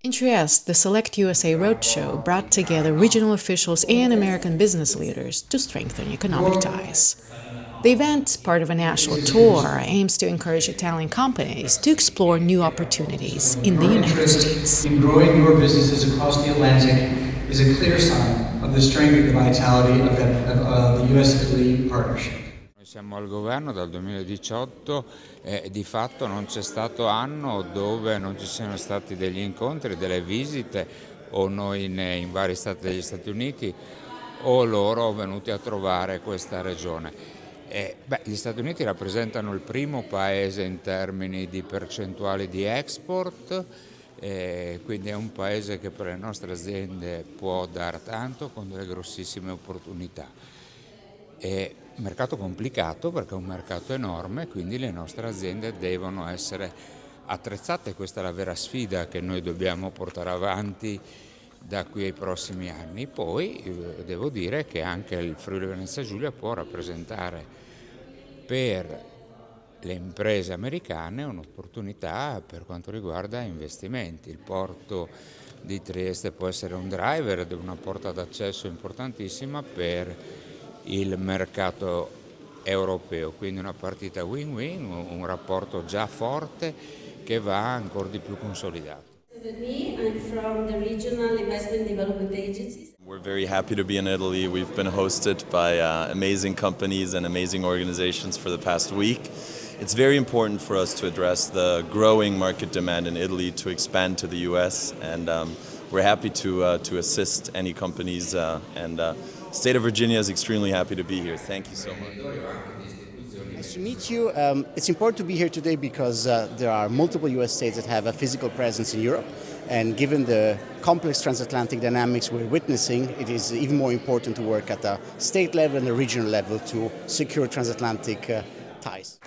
In Trieste, the Select USA Roadshow brought together regional officials and American business leaders to strengthen economic ties. The event, part of a national tour, aims to encourage Italian companies to explore new opportunities in the United States. In growing your businesses across the Atlantic is a clear sign of the strength and the vitality of the U.S.-Italy partnership. Noi siamo al governo dal 2018 e di fatto non c'è stato anno dove non ci siano stati degli incontri, delle visite, o noi in vari stati degli Stati Uniti o loro venuti a trovare questa regione. Gli Stati Uniti rappresentano il primo paese in termini di percentuali di export, quindi è un paese che per le nostre aziende può dare tanto con delle grossissime opportunità. È un mercato complicato perché è un mercato enorme, quindi le nostre aziende devono essere attrezzate. Questa è la vera sfida che noi dobbiamo portare avanti da qui ai prossimi anni. Poi devo dire che anche il Friuli Venezia Giulia può rappresentare per le imprese americane un'opportunità per quanto riguarda investimenti. Il porto di Trieste può essere un driver ed una porta d'accesso importantissima per il mercato europeo, quindi una partita win-win, un rapporto già forte che va ancora di più consolidato. I'm from the Regional Investment Development Agencies. We're very happy to be in Italy. We've been hosted by amazing companies and amazing organizations for the past week. It's very important for us to address the growing market demand in Italy to expand to the US, and we're happy to assist any companies, and State of Virginia is extremely happy to be here. Thank you so much. Nice to meet you. It's important to be here today because there are multiple US states that have a physical presence in Europe, and given the complex transatlantic dynamics we're witnessing, it is even more important to work at the state level and the regional level to secure transatlantic ties.